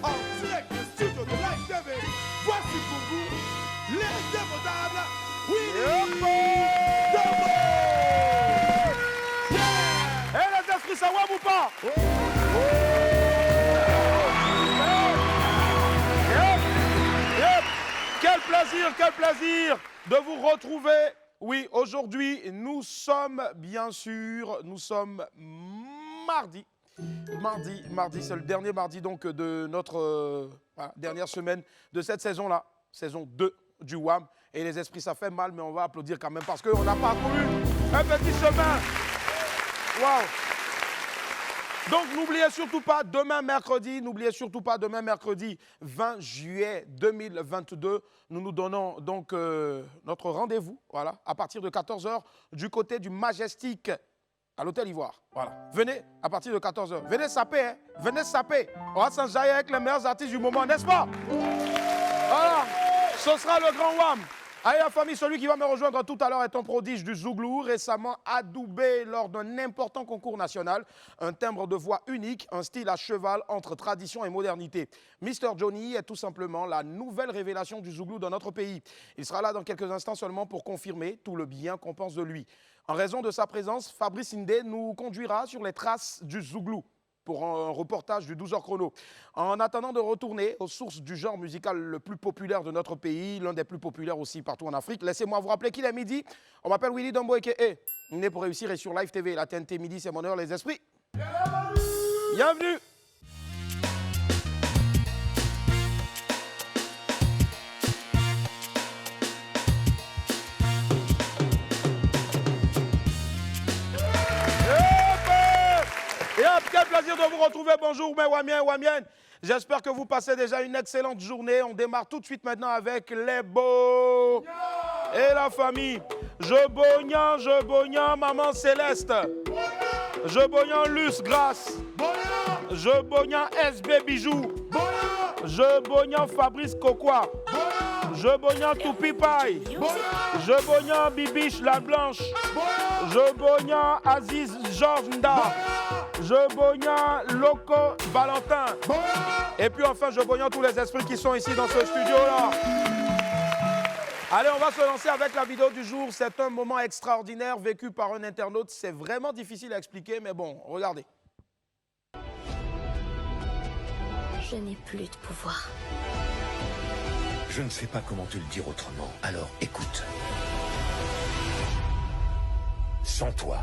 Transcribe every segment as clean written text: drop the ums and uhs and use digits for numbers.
en direct du studio de Live TV. Voici pour vous l'indémodable Willy Dombo. Et les esprits, ça va ou pas? Quel plaisir de vous retrouver. Oui, aujourd'hui, nous sommes mardi. Mardi, c'est le dernier mardi donc de notre dernière semaine de cette saison-là, saison 2 du WAM. Et les esprits, ça fait mal, mais on va applaudir quand même parce qu'on a parcouru un petit chemin. Waouh! Donc, n'oubliez surtout pas, demain mercredi 20 juillet 2022, nous nous donnons donc notre rendez-vous, voilà, à partir de 14 h du côté du Majestic à l'Hôtel Ivoire. Voilà. Venez à partir de 14 h. Venez saper, hein? Venez saper. On va s'enjailler avec les meilleurs artistes du moment, n'est-ce pas? Voilà. Ce sera le grand WAM. Allez la famille, celui qui va me rejoindre tout à l'heure est un prodige du Zouglou, récemment adoubé lors d'un important concours national. Un timbre de voix unique, un style à cheval entre tradition et modernité. Mr Johnny est tout simplement la nouvelle révélation du Zouglou dans notre pays. Il sera là dans quelques instants seulement pour confirmer tout le bien qu'on pense de lui. En raison de sa présence, Fabrice Indé nous conduira sur les traces du Zouglou pour un reportage du 12h chrono. En attendant de retourner aux sources du genre musical le plus populaire de notre pays, l'un des plus populaires aussi partout en Afrique, laissez-moi vous rappeler qu'il est midi. On m'appelle Willy Dombo a.k.a. Né pour réussir et sur Live TV, la TNT midi, c'est mon heure, les esprits. Bienvenue. Quel plaisir de vous retrouver. Bonjour mes Wamiens et Wamiennes. J'espère que vous passez déjà une excellente journée. On démarre tout de suite maintenant avec les beaux et la famille. Je bognan, maman Céleste. Je bognan Luce Grâce. Je bognan SB Bijou. Je bognan Fabrice Cocois. Je bognan Toupi Paille. Je bognan Bibiche La Blanche. Je bognan Aziz Georges Nda. Je bognan Loco Valentin. Et puis enfin, je bognan tous les esprits qui sont ici dans ce studio-là. Allez, on va se lancer avec la vidéo du jour. C'est un moment extraordinaire vécu par un internaute. C'est vraiment difficile à expliquer, mais bon, regardez. Je n'ai plus de pouvoir. Je ne sais pas comment te le dire autrement, alors écoute. Sans toi,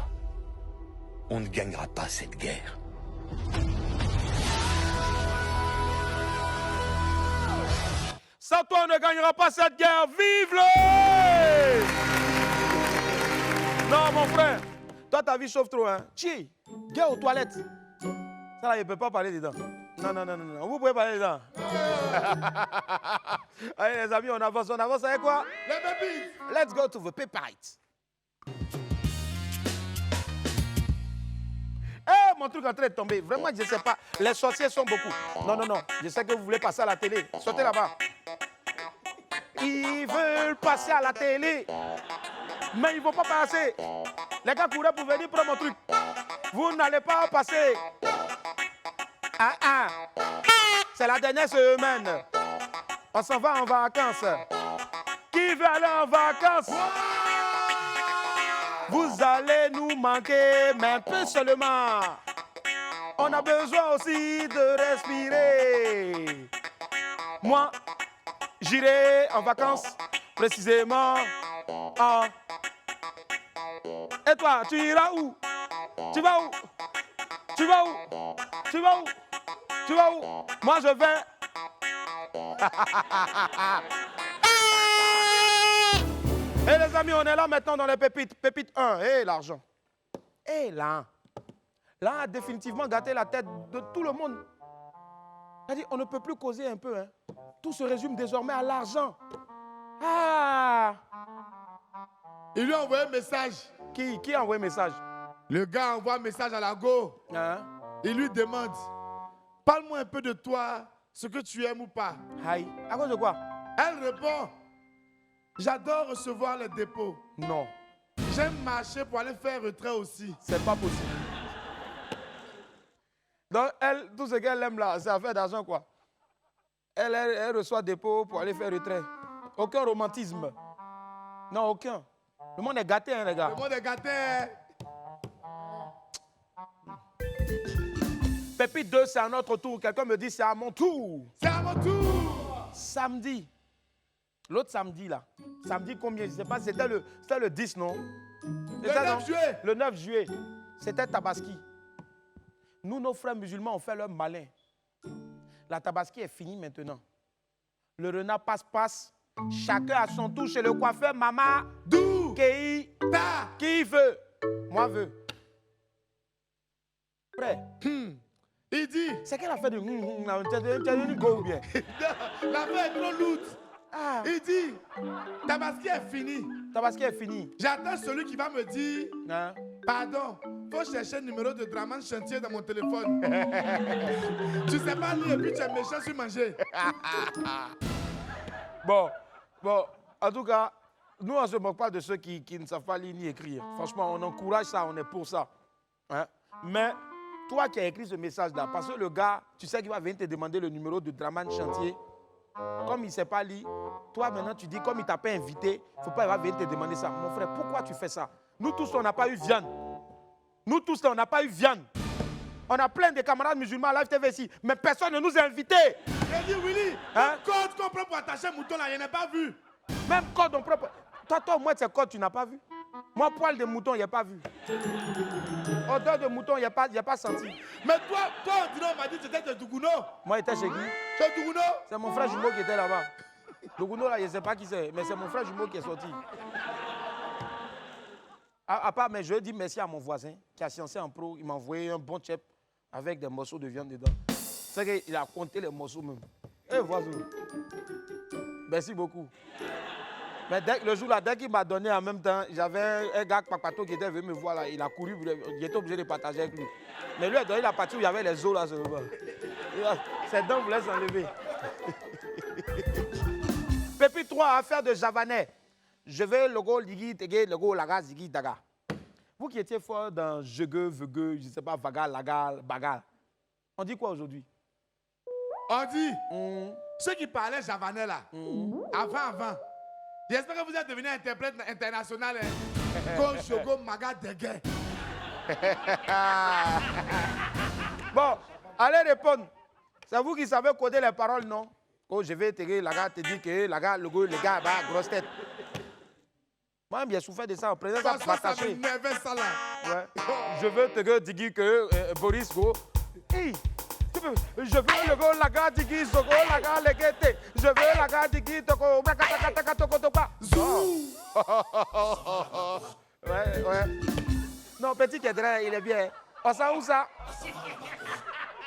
on ne gagnera pas cette guerre. Sans toi, on ne gagnera pas cette guerre. Vive-le! Non, mon frère, toi, ta vie chauffe trop, hein? Chi, guerre aux toilettes. Ça, là, il ne peut pas parler dedans. Non. Vous pouvez parler dedans. Allez, les amis, on avance avec quoi? Les babies. Let's go to the pépite. Eh, mon truc est en train de tomber. Vraiment, je ne sais pas. Les sorciers sont beaucoup. Non. Je sais que vous voulez passer à la télé. Sortez là-bas. Ils veulent passer à la télé. Mais ils ne vont pas passer. Les gars couraient pour venir prendre mon truc. Vous n'allez pas passer. C'est la dernière semaine. On s'en va en vacances. Qui veut aller en vacances? Vous allez nous manquer, mais un peu seulement. On a besoin aussi de respirer. Moi, j'irai en vacances, précisément en... Et toi, tu iras où? Tu vas où? Tu vas où? Tu vas où? Tu vas où? Moi, je vais... Et les amis, on est là maintenant dans les pépites. Pépite 1, l'argent. Là a définitivement gâté la tête de tout le monde. C'est-à-dire, on ne peut plus causer un peu. Hein. Tout se résume désormais à l'argent. Il lui a envoyé un message. Qui a envoyé un message? Le gars envoie un message à la go. Il lui demande, parle-moi un peu de toi, ce que tu aimes ou pas. Aïe. À cause de quoi? Elle répond, j'adore recevoir les dépôts. Non. J'aime marcher pour aller faire retrait aussi. C'est pas possible. Donc, elle, tout ce qu'elle aime là, c'est affaire d'argent, quoi. Elle reçoit des pots pour aller faire retrait. Aucun romantisme. Non, aucun. Le monde est gâté, hein, les gars. Le monde est gâté. Pépite 2, c'est à notre tour. Quelqu'un me dit, c'est à mon tour. C'est à mon tour. Samedi. L'autre samedi, là. Samedi combien? Je ne sais pas, c'était le 10, non? Le 9 juillet. Le 9 juillet. C'était Tabaski. Nous, nos frères musulmans, on fait leur malin. La Tabaski est finie maintenant. Le renard passe. Chacun à son tour chez le coiffeur. Maman, Dou. Kei, Ta. qui veut? Moi, veux. Prêt? Il dit. C'est quelle affaire de t'as une go ou bien? L'affaire est trop lourde. Ah, Il dit. Tabaski est fini. Tabaski est fini. J'attends celui qui va me dire. Hein? Pardon, faut chercher le numéro de Draman Chantier dans mon téléphone. Tu sais pas lire et puis tu es méchant sur manger. Bon, en tout cas, nous, on ne se moque pas de ceux qui ne savent pas lire ni écrire. Franchement, on encourage ça, on est pour ça. Hein? Mais toi qui as écrit ce message-là, parce que le gars, tu sais qu'il va venir te demander le numéro de Draman Chantier, comme il ne sait pas lire, toi maintenant tu dis, comme il ne t'a pas invité, il ne faut pas qu'il va venir te demander ça. Mon frère, pourquoi tu fais ça? Nous tous, on n'a pas eu viande. Nous tous, on n'a pas eu viande. On a plein de camarades musulmans à Live TV ici, mais personne ne nous a invités. J'ai dit, Willy, Hein? le code qu'on prend pour attacher un mouton là, je n'ai pas vu. Même code, on propre. Toi, au moins, ces codes, tu n'as pas vu. Moi, poil de mouton, il n'y a pas vu. Odeur de mouton, il n'y a pas senti. Mais toi, on dirait, on m'a dit que c'était de Dougouno. Moi, j'étais chez qui? C'est Dougouno? C'est mon frère jumeau qui était là-bas. Le Gouno, là, je ne sais pas qui c'est, mais c'est mon frère jumeau qui est sorti. À part, mais je dis merci à mon voisin qui a sciencé en pro. Il m'a envoyé un bon chep avec des morceaux de viande dedans. C'est qu'il a compté les morceaux même. Eh, voisin. Merci beaucoup. Mais le jour-là, dès qu'il m'a donné en même temps, j'avais un gars Papato qui était venu me voir là. Il a couru, il était obligé de partager avec lui. Mais lui a donné la partie où il y avait les os là seulement. Ses dents voulaient s'enlever. Pépite 3, affaire de Javanais. Je vais le go ligi tege le go laga zigi daga. Vous qui étiez fort dans jegue, vegue, je ne sais pas, vaga, laga, baga. On dit quoi aujourd'hui? On dit, ceux qui parlaient javanais là, avant. J'espère que vous êtes devenu interprète international. Go, Shogo, Maga, Degue. Bon, allez répondre. C'est vous qui savez coder les paroles, non? Oh, je vais te dire, la gars te dit que la gars, le gars, bah, grosse tête. Moi, j'ai souffert de ça. En prenant ça pour partager. Ouais. Je veux te dire que Boris Go. Hey, je veux le go, la gars, digi, sogo, la gars, le guette. Je veux la gars, digi, toko, brakataka, toko, toka. Zou! Ouais. Non, petit Kédré, il est bien. On s'en où ça?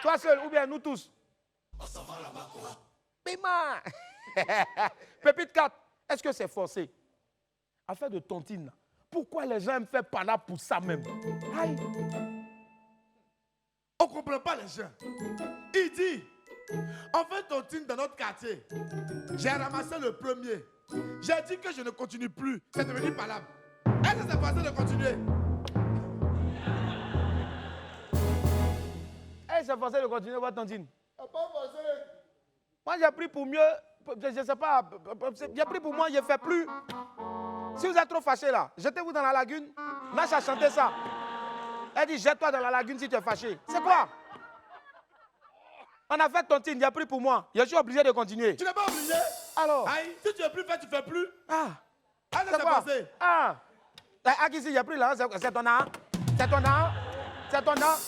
Toi seul ou bien nous tous? On s'en va là-bas, quoi. Pima! Pépite 4, est-ce que c'est forcé? Affaire de tontine, pourquoi les gens me font pas là pour ça même? Aïe! On ne comprend pas les gens. Il dit, on fait tontine dans notre quartier. J'ai ramassé le premier. J'ai dit que je ne continue plus. C'est devenu palable. Est-ce que c'est facile de continuer? Est-ce que c'est facile de continuer votre tontine? C'est pas facile. Moi, j'ai pris pour mieux, je ne sais pas, j'ai pris pour moi, je ne fais plus. Si vous êtes trop fâché là, jetez-vous dans la lagune. Nash a chanté ça. Elle dit, jette-toi dans la lagune si tu es fâché. C'est quoi? On a fait tontine, j'ai pris pour moi. Je suis obligé de continuer. Tu n'es pas obligé? Alors? Aïe, si tu ne veux plus faire, tu ne fais plus. Ah! Ah, c'est passé. Ah! Ah, qui j'ai pris là, c'est ton âme. C'est ton âme. C'est ton âme.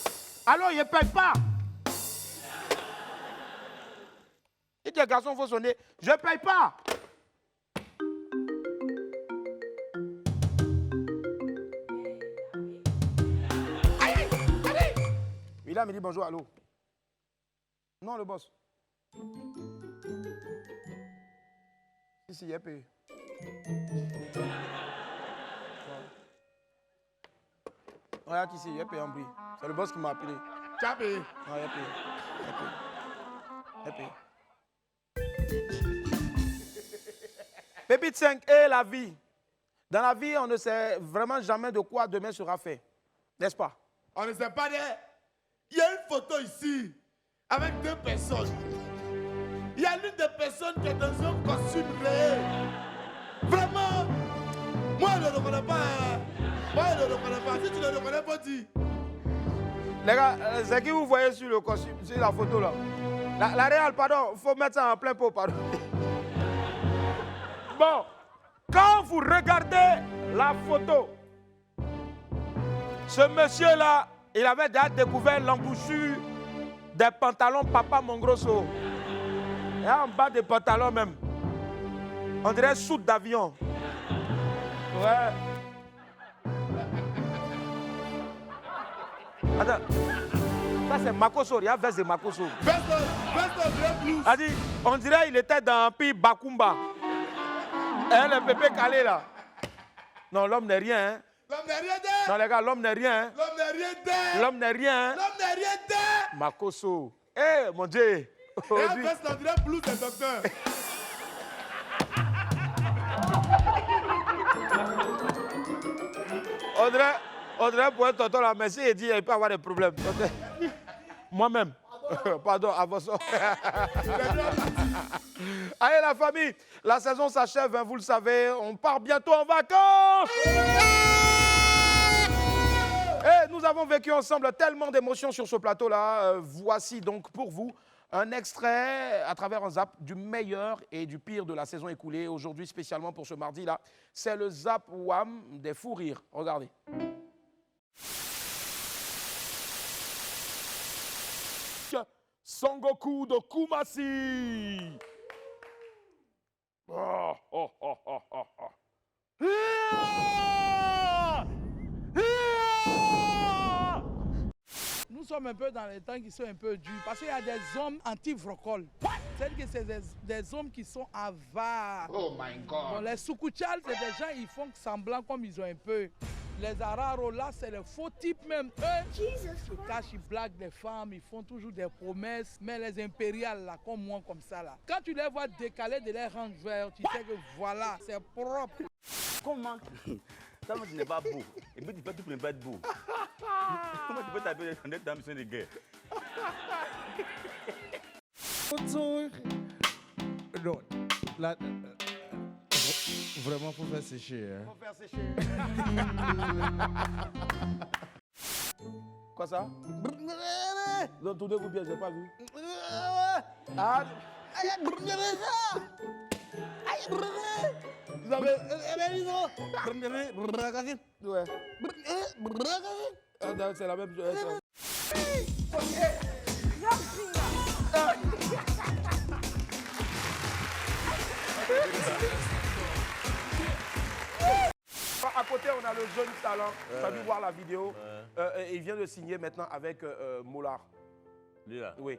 Alors, il ne paye pas. Si tu es garçon, il faut sonner. Je ne paye pas. Il a me dit bonjour, allô. Non, le boss. Ici, il est payé. Regarde ici, il est payé en bris. C'est le boss qui m'a appelé. Tu as payé? Non, il est payé. Il est payé. Pépite 5 et la vie. Dans la vie, on ne sait vraiment jamais de quoi demain sera fait. N'est-ce pas? On ne sait pas de Il y a une photo ici avec 2 personnes. Il y a l'une des personnes qui est dans un costume réel. Vraiment, moi je ne le reconnais pas. Hein. Moi je ne le reconnais pas. Si tu ne le reconnais pas, dis. Les gars, c'est qui vous voyez sur le costume, sur la photo là? La réelle, pardon, il faut mettre ça en plein pot, pardon. Bon, quand vous regardez la photo, ce monsieur-là, il avait déjà découvert l'embouchure des pantalons Papa Mongrosso. Et en bas des pantalons même, on dirait soute d'avion. Ouais. Attends, ça c'est Makoso, il y a veste de Makoso. Veste de blues. A dit, on dirait qu'il était dans un pays Bakumba. Et le pépé calé là. Non, l'homme n'est rien. Hein. L'homme n'est rien d'elle. Non les gars, l'homme n'est rien. Hein. L'homme n'est rien d'elle. L'homme n'est rien. Hein. L'homme n'est rien d'elle. Makoso. Eh, mon Dieu. Et un veste, on dirait blues des docteurs. On dirait pour un tonton là, merci, il dit qu'il peut avoir des problèmes. Moi-même. Pardon, avant ça. Allez la famille, la saison s'achève, hein, vous le savez, on part bientôt en vacances. Et nous avons vécu ensemble tellement d'émotions sur ce plateau-là. Voici donc pour vous un extrait à travers un zap du meilleur et du pire de la saison écoulée. Aujourd'hui, spécialement pour ce mardi-là, c'est le zap Wham des fous rires. Regardez. Son Goku de Kumasi. Oh, oh, oh, oh, oh, oh. Nous sommes un peu dans les temps qui sont un peu durs parce qu'il y a des hommes anti-vrocol. C'est-à-dire que c'est des hommes qui sont avares. Oh my God. Bon, les Soukouchal, c'est des gens, ils font semblant comme ils ont un peu. Les Araros, là, c'est les faux types même. Eux, ils se cachent, ils blaguent des femmes, ils font toujours des promesses. Mais les impériales, là, comme moi, comme ça, là, quand tu les vois décaler de leur range vert, tu sais que voilà, c'est propre. Comment ça, tu n'es pas beau. Et puis tu fais tout pour ne pas être beau. Comment tu peux t'appeler dans une mission de guerre? Non, là, vraiment, faut faire sécher. Hein. Faut faire sécher. Quoi ça? Donc tous deux vous bien, j'ai pas vu. Ah. Vous avez. Ouais. Ah, c'est la même chose. À côté, on a le jeune talent. Tu as dû voir la vidéo. Il vient de signer maintenant avec Moulard. Lui là? Oui.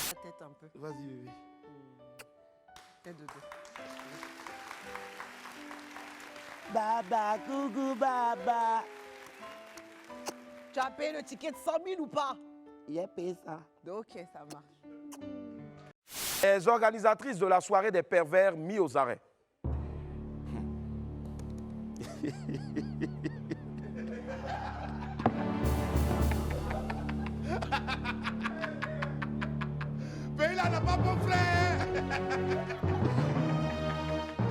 La tête un peu. Vas-y, bébé. Tête de dos. Baba, coucou, baba. Tu as payé le ticket de 100 000 ou pas? Il a payé ça. Ok, ça marche. Les organisatrices de la soirée des pervers mis aux arrêts. Mais là, n'a pas mon frère.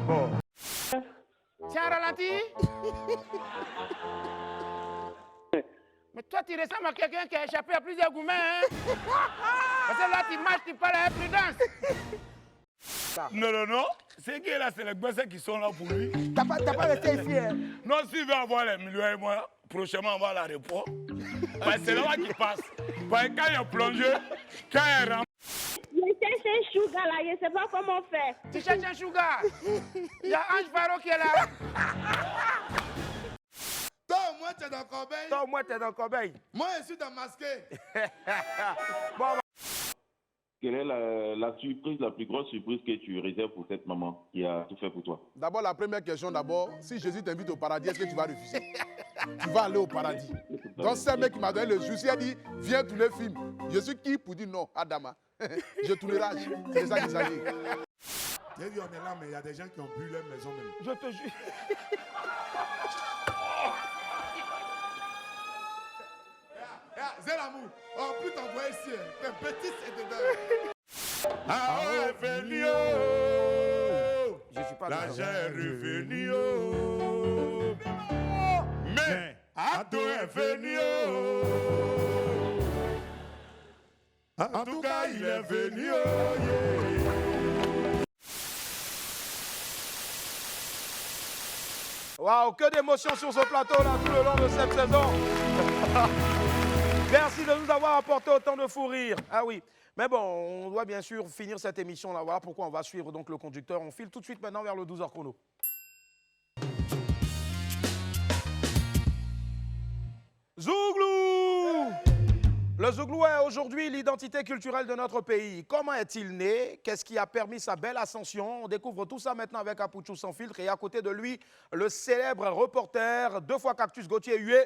Bon. Tiens, ralenti. Mais toi, tu ressembles à quelqu'un qui a échappé à plusieurs gourmets, hein? Parce que là, tu marches, tu parles avec prudence. Non, non, non. C'est qui là, c'est les gosses qui sont là pour lui. T'as pas resté ici, hein? Non, s'il veut avoir les millions et moi, prochainement, on va à l'aéroport. C'est là-bas qu'il passe. Parce que quand il y a plongé, quand il rentre. Je cherche un sugar là, je ne sais pas comment faire. Tu cherches un sugar? Il y a Ange Faro qui est là. Toi, au moins, tu es dans Corbeil. Toi, au moins, tu es dans Corbeil. Moi, je suis dans Masqué. Bon, quelle est la surprise, la plus grosse surprise que tu réserves pour cette maman qui a tout fait pour toi? D'abord, la première question, si Jésus t'invite au paradis, est-ce que tu vas refuser? Tu vas aller au paradis. Donc, c'est un mec qui m'a donné le souci, il a dit, viens tourner le film. Je suis qui pour dire non, Adama? Je tournerai, c'est ça qu'ils ont dit. J'ai dit, on est là, mais il y a des gens qui ont bu leur maison même. je te jure. c'est l'amour. Oh, plus t'envoies ici, hein. T'es petit, c'est dedans. Ah ouais, venu, Je suis pas l'argent est revenu, mais Ado est venu, en tout cas il est venu, Waouh, que d'émotions sur ce plateau là tout le long de cette saison. Merci de nous avoir apporté autant de fou rire. Ah oui. Mais bon, on doit bien sûr finir cette émission là. Voilà pourquoi on va suivre donc le conducteur. On file tout de suite maintenant vers le 12h chrono. Zouglou! Le Zouglou est aujourd'hui l'identité culturelle de notre pays. Comment est-il né? Qu'est-ce qui a permis sa belle ascension? On découvre tout ça maintenant avec Apouchou sans filtre et à côté de lui, le célèbre reporter, 2 fois Cactus Gauthier Hué.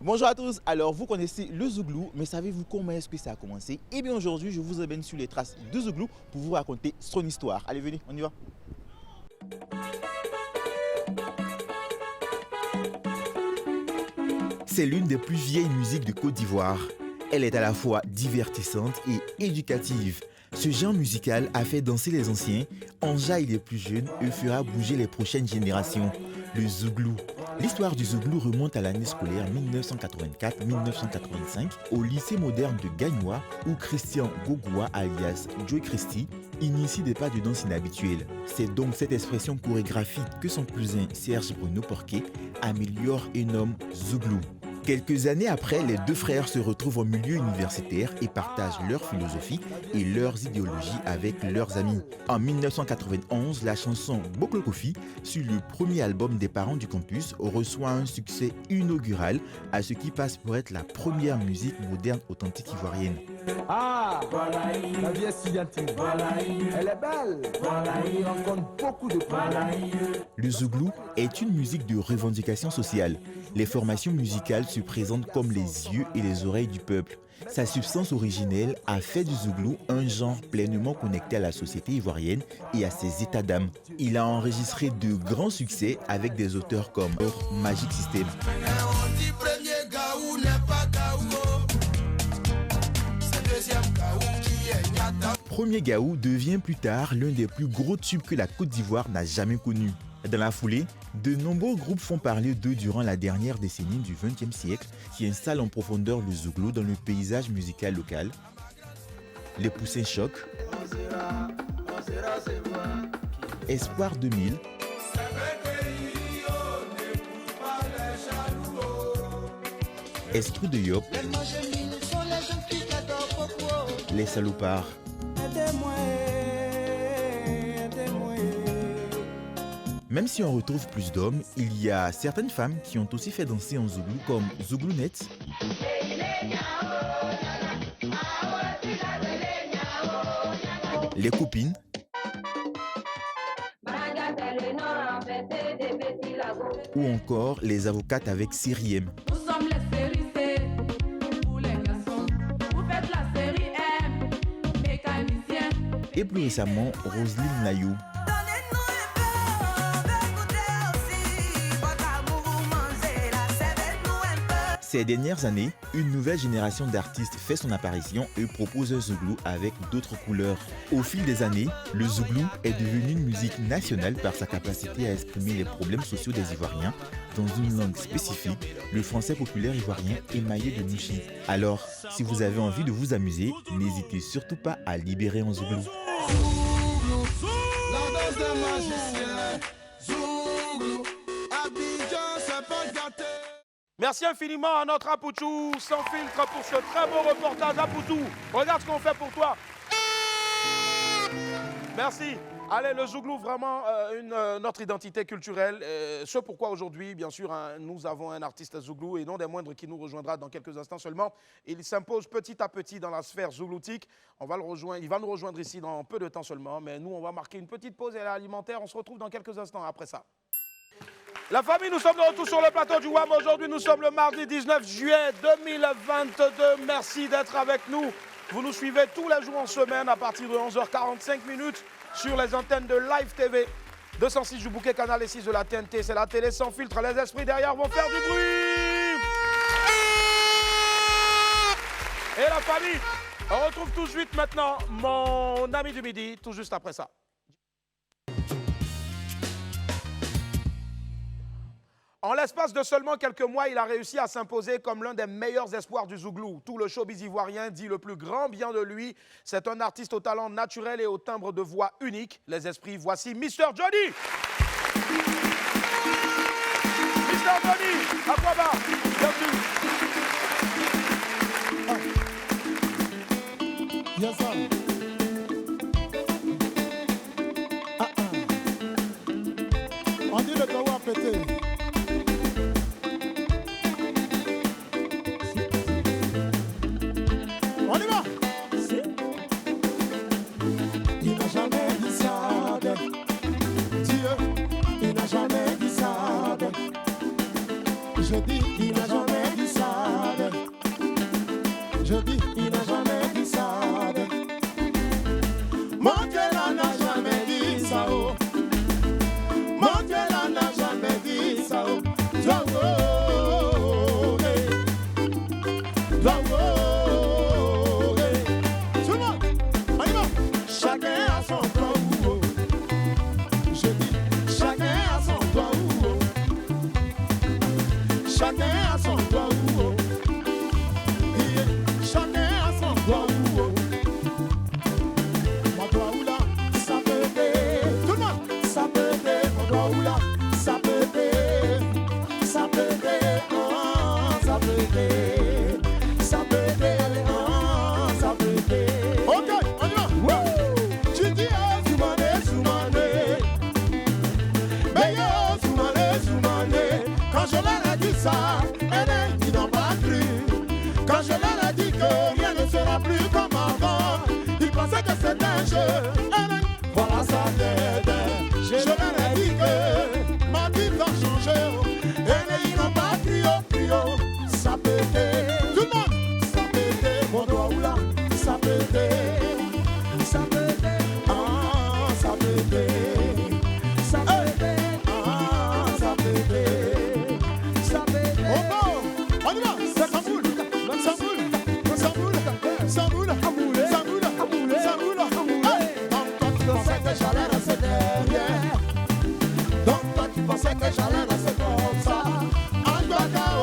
Bonjour à tous, alors vous connaissez le Zouglou, mais savez-vous comment est-ce que ça a commencé? Eh bien aujourd'hui, je vous amène sur les traces de Zouglou pour vous raconter son histoire. Allez, venez, on y va. C'est l'une des plus vieilles musiques de Côte d'Ivoire. Elle est à la fois divertissante et éducative. Ce genre musical a fait danser les anciens, enjaille les plus jeunes et fera bouger les prochaines générations. Le Zouglou. L'histoire du Zouglou remonte à l'année scolaire 1984-1985 au lycée moderne de Gagnois où Christian Gogoua alias Joey Christie initie des pas de danse inhabituels. C'est donc cette expression chorégraphique que son cousin Serge Bruno Porquet améliore et nomme Zouglou. Quelques années après, les deux frères se retrouvent au milieu universitaire et partagent leur philosophie et leurs idéologies avec leurs amis. En 1991, la chanson Boklo Kofi, sur le premier album des parents du campus, reçoit un succès inaugural à ce qui passe pour être la première musique moderne authentique ivoirienne. Ah, voilà, la vie est estudiantine. Voilà, elle est belle. Voilà, il rencontre beaucoup de problèmes. Le Zouglou est une musique de revendication sociale. Les formations musicales se présentent comme les yeux et les oreilles du peuple. Sa substance originelle a fait du Zouglou un genre pleinement connecté à la société ivoirienne et à ses états d'âme. Il a enregistré de grands succès avec des auteurs comme Magic System. Premier Gaou devient plus tard l'un des plus gros tubes que la Côte d'Ivoire n'a jamais connu. Dans la foulée, de nombreux groupes font parler d'eux durant la dernière décennie du XXe siècle qui installent en profondeur le Zouglou dans le paysage musical local. Les Poussins Choc, Espoir 2000, Estrou de Yop, Les Salopards. Même si on retrouve plus d'hommes, il y a certaines femmes qui ont aussi fait danser en Zouglou comme Zouglounette, Les Copines, ou encore Les Avocates avec Syriem. Nous sommes les séries C pour les garçons. Vous faites la série M, mécanicien. Et plus récemment, Roselyne Layou. Ces dernières années, une nouvelle génération d'artistes fait son apparition et propose un Zouglou avec d'autres couleurs. Au fil des années, le Zouglou est devenu une musique nationale par sa capacité à exprimer les problèmes sociaux des Ivoiriens dans une langue spécifique, le français populaire ivoirien émaillé de mouchi. Alors, si vous avez envie de vous amuser, n'hésitez surtout pas à libérer en Zouglou. Merci infiniment à notre Apouchou sans filtre pour ce très beau reportage. Apouchou, regarde ce qu'on fait pour toi. Merci. Allez, le Zouglou, vraiment notre identité culturelle. Ce pourquoi aujourd'hui, bien sûr, nous avons un artiste Zouglou et non des moindres qui nous rejoindra dans quelques instants seulement. Il s'impose petit à petit dans la sphère zougloutique. On va le rejoindre, il va nous rejoindre ici dans peu de temps seulement. Mais nous, on va marquer une petite pause alimentaire. On se retrouve dans quelques instants après ça. La famille, nous sommes de retour sur le plateau du WAM. Aujourd'hui, nous sommes le mardi 19 juillet 2022. Merci d'être avec nous. Vous nous suivez tous les jours en semaine à partir de 11h45 sur les antennes de Live TV. 206 du bouquet, canal et 6 de la TNT. C'est la télé sans filtre. Les esprits derrière vont faire du bruit. Et la famille, on retrouve tout de suite maintenant mon ami du midi, tout juste après ça. En l'espace de seulement quelques mois, il a réussi à s'imposer comme l'un des meilleurs espoirs du Zouglou. Tout le showbiz ivoirien dit le plus grand bien de lui. C'est un artiste au talent naturel et au timbre de voix unique. Les esprits, voici Mr. Johnny. Mr. Johnny, à quoi va? Bienvenue. Yes, sir. On dit le kawa pété. On y va. Il n'a jamais dit ça. Dieu, il n'a jamais dit ça. Je dis, il n'a jamais dit ça. Je dis, il n'a jamais dit ça. Mon Dieu n'a jamais dit ça. Oh. Mon Dieu n'a jamais dit ça. Oh. Tout le monde, on y va. Chacun a son droit. Je dis, chacun a son droit. Chacun a son droit. Chacun a son droit. Mon droit ou là, ça peut être. Tout le monde, ça peut être. Mon droit ou là, ça peut être. Ça peut être. Oh, ça peut être. Ça peut être. Oh, ça peut être. Ok, on y va. Wouh! Tu dis, oh, Zoumane, Zoumane. Mais yo, Zoumane, Zoumane. Quand je leur ai dit ça, ils n'ont pas cru. Quand je leur ai dit que rien ne sera plus comme avant, ils pensaient que c'était un jeu. Voilà sa tête. Je leur ai dit que ma vie va changer. Et ils n'ont pas crié, crié. Ça pétait. Tout le monde, ça pétait. Mon doigt ou là, ça pétait. Ça pétait. Ah, ça pétait. Ça pétait. Ah, ça pétait. Ça pétait. Oh bon, on y va. Ça boule. Ça boule. Ça boule. Ça boule. Ça boule. Ça boule. Hey. Donc toi tu pensais que j'allais rester derrière. Donc toi tu pensais que j'allais rester comme ça. En toi KO,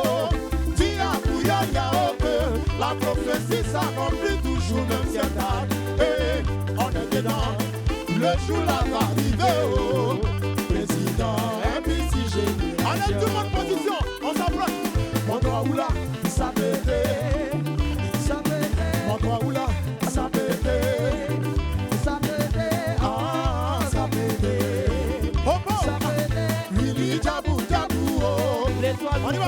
dis à Bouya Yao que la prophétie s'accomplit toujours même si elle tarde. Et on est dedans. Le jour là va arriver au président. Et puis si j'ai. Allez tout le monde position. On s'approche. Mon droit ou là, ça pétait. Ça pétait. Mon droit ou là, ça pétait. Ça pétait. Ah, ça pétait. Oh bon. Ça pétait. Willy Djabou Djabou. Oh. L'étoile on y va.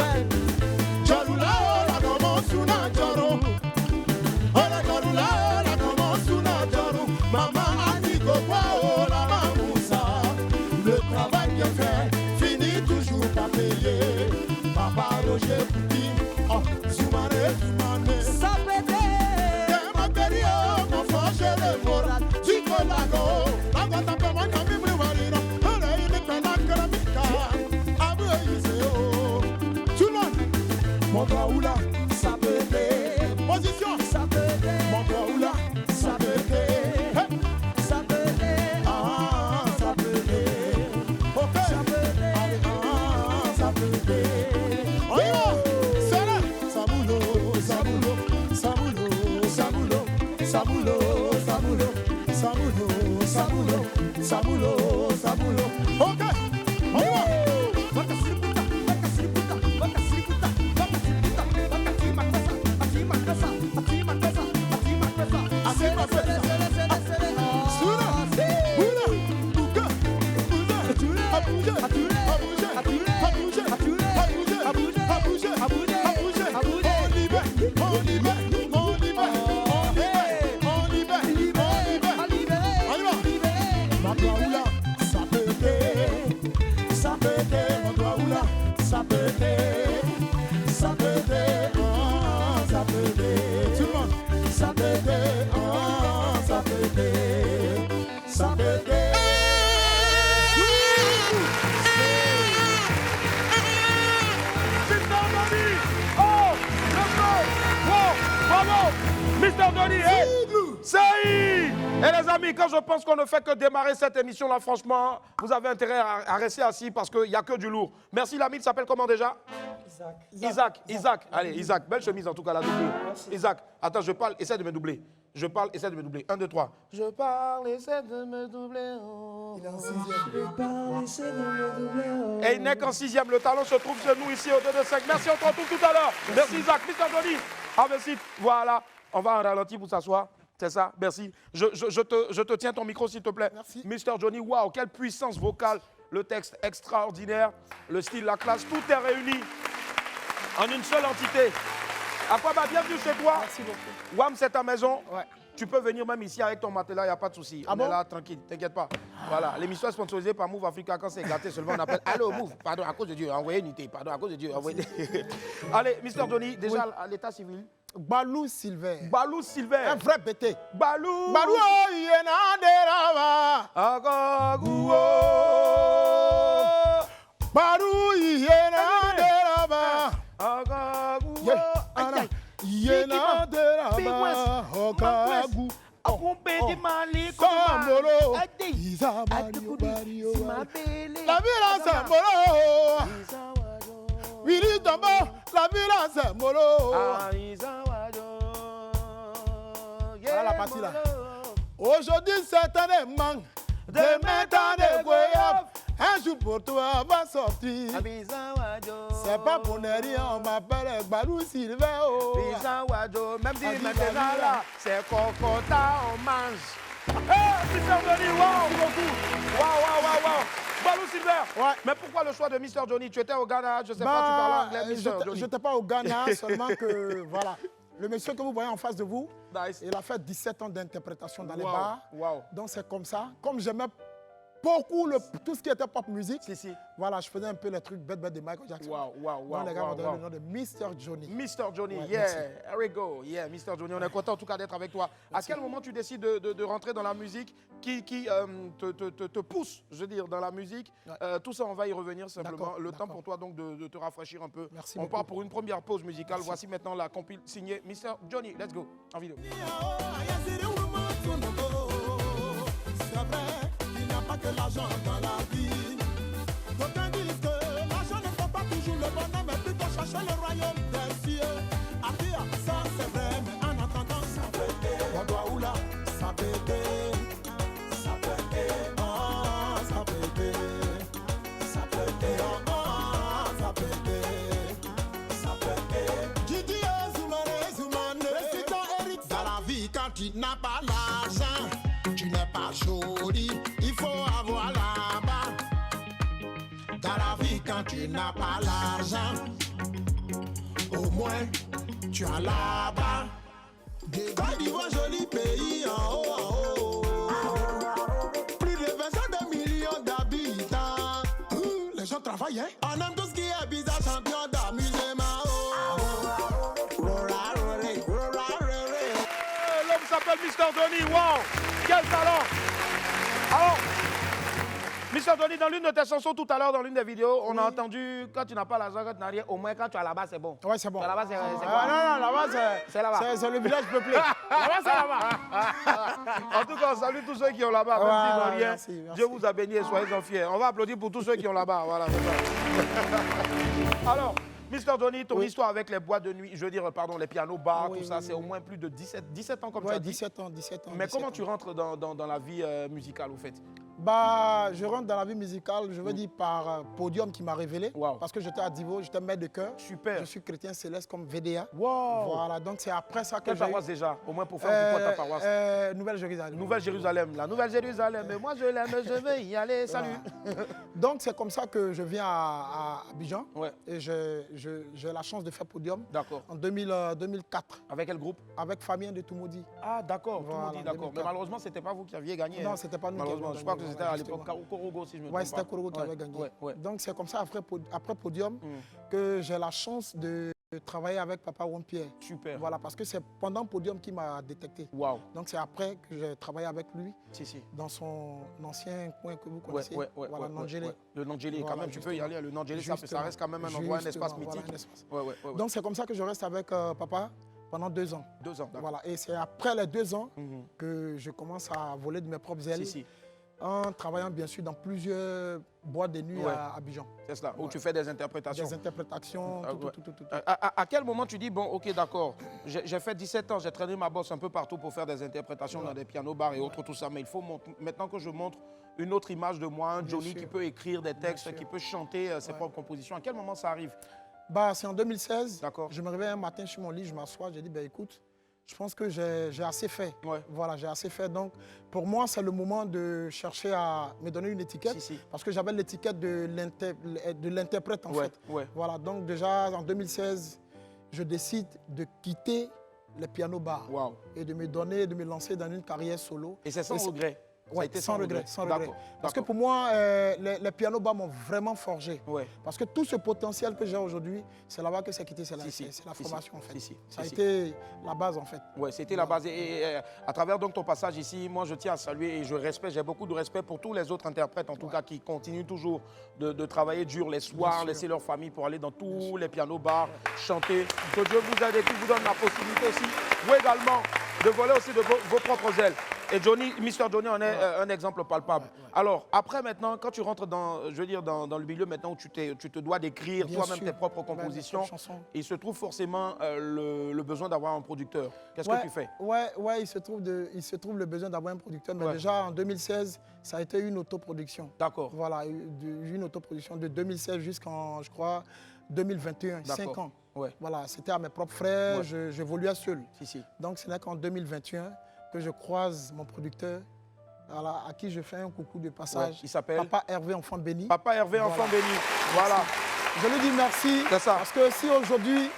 Jarula, oh la commence sous la jaro. Oh la jarula, oh la commence sous la jaro. Maman a dit que quoi, oh la mamoussa. Le travail bien fait finit toujours par payer. Papa Roger Pouti, oh, Zoumane, Zoumane. Ça pétait. Y'a ma pério, mon frère, j'ai le moral. Chico Lago, la gota pe moi, n'a même warino. Elle est une pénale que la mica. Abou Iseo. Tout le monde. Mon droit ou là, ça pétait. Position, ça pétait. Mon droit ou là, ça pétait. Ça pétait. Ah, ça pétait. Ok. Ça pétait. Allez, ah, ça pétait. On y va. C'est là. Sabulo, Sabulo, Sabulo, Sabulo, Sabulo, Sabulo, Sabulo, Sabulo, Sabulo, Sabulo. Ok. On y va. Vaca siliputa, vaca siliputa, vaca siliputa, vaca siliputa, vaca Johnny. Oh, le feu. Wow, bravo. Mr. Johnny, hey. Saïd. Et les amis, quand je pense qu'on ne fait que démarrer cette émission-là, franchement, vous avez intérêt à rester assis parce qu'il n'y a que du lourd. Merci, l'ami, il s'appelle comment déjà? Isaac. Allez, Isaac, belle chemise en tout cas, la doublée. Isaac, attends, je parle, essaie de me doubler. Je parle, essaie de me doubler. 1, 2, 3. Je parle, essaie de me doubler. Il est en 6e. Je parle, essaie de me doubler. Et il n'est qu'en 6e. Le talent se trouve chez nous ici au 2-2-5. Merci, on te retrouve tout à l'heure. Merci Isaac. Mr. Johnny. Ah, merci. Voilà. On va en ralenti pour s'asseoir. C'est ça, merci. Je te tiens ton micro, s'il te plaît. Merci. Mr. Johnny, waouh, quelle puissance vocale. Le texte extraordinaire. Le style, la classe, tout est réuni en une seule entité. Aquaba, bienvenue chez toi. Merci beaucoup. Wam, c'est ta maison. Ouais. Tu peux venir même ici avec ton matelas, il n'y a pas de souci. Ah on bon? est là, tranquille, t'inquiète pas. Voilà, l'émission est sponsorisée par Move Africa. Quand c'est gâté seulement, on appelle Allô Move. Pardon, à cause de Dieu, envoyez unité. Pardon, à cause de Dieu, envoyez. Allez, Mr. Johnny, déjà à l'état civil. Balou Silver. Balou Silver. Un vrai pété. Balou. Balou, yena derava. Agaguo. Balou, yena derava. Agaguo. Yena derava. Agagu. Sambolo. Isa Mario. La villa Sambolo. Willy Tombo. La villa Sambolo. Voilà la partie là. Aujourd'hui c'est un aimant, demain t'en es goyave. Un jour pour toi va sortir. C'est pas pour ne rien, on m'appelle Balou Sylvain. Même si maintenant là, c'est Cocota, on mange. Mr. Johnny, waouh, beaucoup. Waouh. Balou Silver. Ouais. Mais pourquoi le choix de Mr. Johnny? Tu étais au Ghana, je sais pas, tu parles anglais, Mr. Johnny. Je n'étais pas au Ghana, seulement que voilà. Le monsieur que vous voyez en face de vous, nice. Il a fait 17 ans d'interprétation dans les Wow, bars. wow. Donc c'est comme ça. Comme j'aimais beaucoup tout ce qui était pop musique, si. Voilà, je faisais un peu les trucs bêtes de Michael Jackson. Donc les gars m'ont donné le nom de Mr. Johnny. Mr. Johnny, Ouais, yeah, merci. here we go. Yeah, Mr. Johnny, on est content en tout cas d'être avec toi. Merci. À quel moment tu décides de rentrer dans la musique qui te pousse, je veux dire, dans la musique? Tout ça, on va y revenir simplement. D'accord, Le temps pour toi donc de te rafraîchir un peu. Merci on beaucoup. part pour une première pause musicale. Merci. Voici maintenant la compile signée Mr. Johnny. Let's go, en vidéo. C'est vrai, il n'y a pas que l'argent dans la vie. D'aucuns disent que l'argent ne fait pas toujours le bonheur, mais plutôt chercher le royaume des cieux. Afia, ça c'est vrai, mais en attendant, ça peut aider. On doit où là, ça peut aider. Ça peut aider, oh, ça peut aider. Ça peut aider, oh, ça peut aider. Ça peut aider. Didi, Zoumane, récitant Eric. Dans la vie, quand tu n'as pas l'argent, tu n'es pas joli, il faut avoir la barre. Dans la vie, quand tu n'as pas l'argent, au moins tu as la barre. Côte d'Ivoire, joli pays en haut, en haut. Plus de 22 millions d'habitants. Les gens travaillent, hein? On aime tout ce qui est bizarre, champion d'amusement. L'homme s'appelle Mr. Johnny, wow, quel talent. Alors, Mr. Johnny, dans l'une de tes chansons tout à l'heure, dans l'une des vidéos, on a entendu quand tu n'as pas l'argent, quand tu n'as rien, au moins quand tu as là-bas, c'est bon. Ouais, c'est bon. Là-bas, c'est Non, bon. là-bas, C'est là-bas. c'est le village peuplé. Là-bas, c'est là-bas. En tout cas, on salue tous ceux qui ont là-bas, même Ouais, s'ils n'ont rien. merci. Dieu vous a bénis et soyez-en fiers. On va applaudir pour tous ceux qui ont là-bas. Voilà, c'est ça. Alors, Mr. Johnny, ton histoire avec les boîtes de nuit, je veux dire, pardon, les pianos bars, tout ça, c'est au moins plus de 17 ans comme ça. Ouais, 17 ans. Mais comment tu rentres dans la vie musicale, au fait? Bah, je rentre dans la vie musicale, je veux dire, par Podium qui m'a révélé. Wow. Parce que j'étais à Divo, j'étais maître de chœur. Super. Je suis chrétien céleste comme VDA. Wow. Voilà, donc c'est après ça que Quelle j'ai... paroisse déjà? Au moins pour faire un petit peu ta paroisse. Nouvelle-Jérusalem. Nouvelle-Jérusalem, la Nouvelle-Jérusalem. Mais moi, je l'aime, je vais y aller. Salut. Voilà. Donc, c'est comme ça que je viens à Abidjan. Ouais. Et j'ai la chance de faire Podium. D'accord. En 2004. Avec quel groupe? Avec Fabien de Toumoudi. Ah, d'accord, Voilà, Toumoudi, d'accord. 2004. Mais malheureusement, ce n'était pas vous qui aviez gagné. Non, c'était pas nous qui malheureusement, avions je crois que gagné, c'était à l'époque Korogo, si je me trompe pas. Oui, c'était Korogo qui avait gagné. Donc c'est comme ça, après Podium, que j'ai la chance de travailler avec Papa Wampierre. Super. Voilà, parce que c'est pendant Podium qu'il m'a détecté. Wow. Donc c'est après que j'ai travaillé avec lui dans son ancien coin que vous connaissez. Voilà, Nangélé. Le Nangélé, quand même, tu peux y aller. Le Nangélé, ça reste quand même un endroit, un espace mythique. Donc c'est comme ça que je reste avec Papa pendant 2 ans. 2 ans, voilà. Et c'est après les 2 ans que je commence à voler de mes propres ailes. En travaillant bien sûr dans plusieurs boîtes de nuit à Abidjan. C'est cela, où tu fais des interprétations. Des interprétations, tout. À quel moment tu dis, bon, ok, d'accord, j'ai fait 17 ans, j'ai traîné ma bosse un peu partout pour faire des interprétations dans des pianos-bars et autres, tout ça, mais il faut maintenant que je montre une autre image de moi, un Johnny qui peut écrire des textes, qui peut chanter ses propres compositions. À quel moment ça arrive? C'est en 2016. Je me réveille un matin sur mon lit, je m'assois, je dis, écoute, je pense que j'ai assez fait. Voilà, j'ai assez fait. Donc, pour moi, c'est le moment de chercher à me donner une étiquette. Parce que j'avais l'étiquette de l'interprète, en fait. Voilà, donc déjà, en 2016, je décide de quitter les pianos-bars. Et de me lancer dans une carrière solo. Et c'est sans regret? Oui, sans regret. Parce que pour moi, les pianos-bars m'ont vraiment forgé. Parce que tout ce potentiel que j'ai aujourd'hui, c'est là-bas que c'est quitté, c'est la formation en fait. Ça a été la base en fait. Oui, c'était la base. Et à travers donc ton passage ici, moi je tiens à saluer et j'ai beaucoup de respect pour tous les autres interprètes en tout cas qui continuent toujours de travailler dur les soirs, laisser leur famille pour aller dans tous les pianos-bars, chanter. Que Dieu vous aide et puis vous donne la possibilité aussi, vous également, de voler aussi de vos propres ailes. Et Johnny, Mr. Johnny en est un exemple palpable. Alors, après maintenant, quand tu rentres dans le milieu maintenant où tu te dois d'écrire toi-même tes propres compositions, il se trouve forcément le besoin d'avoir un producteur. Qu'est-ce que tu fais? Il se trouve le besoin d'avoir un producteur. Mais déjà, en 2016, ça a été une autoproduction. D'accord. Voilà, une autoproduction de 2016 jusqu'en, je crois, 2021, 5 ans. Voilà, c'était à mes propres frais, j'évoluais seul. Donc, ce n'est qu'en 2021 que je croise mon producteur, à qui je fais un coucou de passage. Il s'appelle Papa Hervé Enfant Béni. Papa Hervé Enfant Béni. Voilà. Je lui dis merci. Parce que si aujourd'hui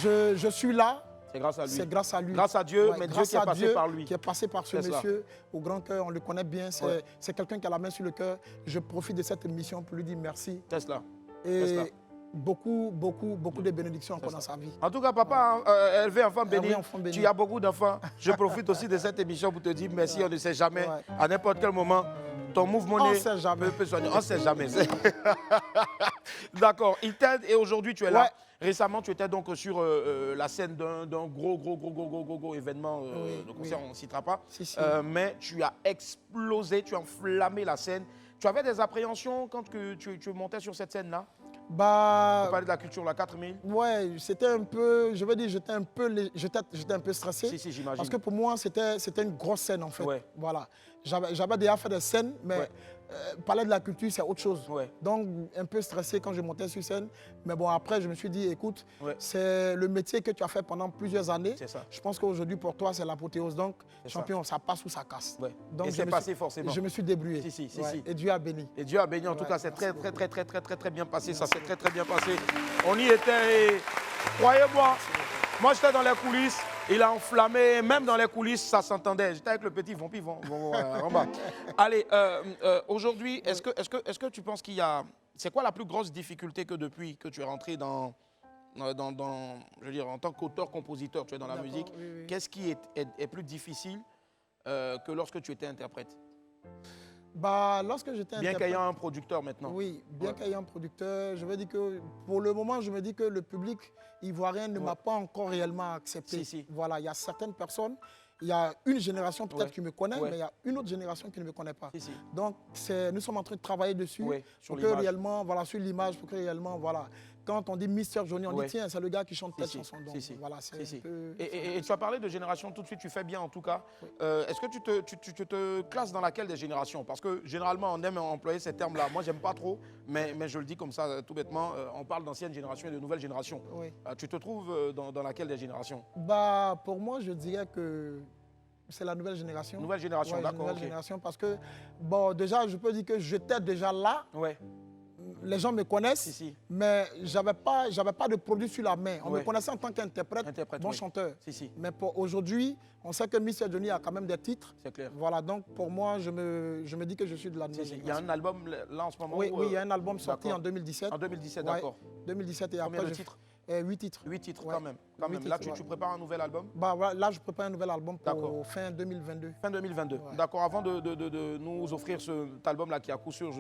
je suis là, c'est grâce à lui. C'est grâce à lui. Grâce à Dieu, mais Dieu qui est passé par lui. Qui est passé par ce monsieur au grand cœur, on le connaît bien. C'est quelqu'un qui a la main sur le cœur. Je profite de cette émission pour lui dire merci. C'est cela. Et beaucoup de bénédictions encore dans sa vie. En tout cas, papa, Hervé Enfant Béni, tu as beaucoup d'enfants. Je profite aussi de cette émission pour te dire merci, on ne sait jamais. À n'importe quel moment, ton mouvement peut soigner. On ne sait jamais. D'accord, il t'aide et aujourd'hui tu es là. Récemment, tu étais donc sur la scène d'un gros événement de concert, on ne citera pas. Mais tu as explosé, tu as enflammé la scène. Tu avais des appréhensions quand tu montais sur cette scène-là? On parlait de la culture, la 4000. Ouais, c'était un peu, je veux dire, j'étais un peu stressé. J'imagine. Parce que pour moi, c'était une grosse scène en fait. Voilà. J'avais déjà fait des scènes, mais parler de la culture, c'est autre chose. Donc, un peu stressé quand je montais sur scène. Mais bon, après, je me suis dit, écoute, c'est le métier que tu as fait pendant plusieurs années. Je pense qu'aujourd'hui, pour toi, c'est l'apothéose. Donc, champion, ça passe ou ça casse. Donc, et c'est passé forcément. Je me suis débrouillé. Et Dieu a béni. Et Dieu a béni. En tout cas, c'est très bien passé. Ça s'est très bien passé. On y était et croyez-moi, moi, j'étais dans les coulisses. Il a enflammé, même dans les coulisses, ça s'entendait. J'étais avec le petit Vampi en bas. Allez, aujourd'hui, est-ce que tu penses qu'il y a... C'est quoi la plus grosse difficulté que depuis que tu es rentré je veux dire, en tant qu'auteur-compositeur, tu es dans la musique, qu'est-ce qui est plus difficile que lorsque tu étais interprète? Lorsque j'étais interprète... Bien qu'ayant un producteur maintenant. Oui, bien qu'ayant un producteur, je veux dire que pour le moment, je me dis que le public ivoirien ne m'a pas encore réellement accepté. Voilà, il y a certaines personnes, il y a une génération peut-être qui me connaît, mais il y a une autre génération qui ne me connaît pas. Donc, nous sommes en train de travailler dessus pour que réellement, voilà, sur l'image, pour que réellement, voilà, quand on dit Mr. Johnny, on dit tiens, c'est le gars qui chante telle chanson. Donc, voilà, c'est un peu... Et tu as parlé de génération tout de suite, tu fais bien en tout cas. Est-ce que tu te classes dans laquelle des générations? Parce que généralement, on aime employer ces termes-là. Moi, j'aime pas trop, mais je le dis comme ça, tout bêtement, on parle d'ancienne génération et de nouvelle génération. Tu te trouves dans laquelle des générations? Pour moi, je dirais que c'est la nouvelle génération. Nouvelle génération, d'accord. Nouvelle génération, parce que, déjà, je peux dire que j'étais déjà là. les gens me connaissent, mais j'avais pas de produit sur la main. On me connaissait en tant qu'interprète, bon chanteur. Mais pour aujourd'hui, on sait que Mr. Johnny a quand même des titres. C'est clair. Voilà, donc pour moi, je me dis que je suis de la nouvelle génération. Il y a un album là en ce moment? Oui, il y a un album sorti en 2017. En 2017, d'accord. 2017 et combien après... de titres? 8 titres. 8 titres quand même. Là, tu prépares un nouvel album? Là, je prépare un nouvel album pour fin 2022. Fin 2022. D'accord. Avant de nous offrir cet album-là qui, à coup sûr,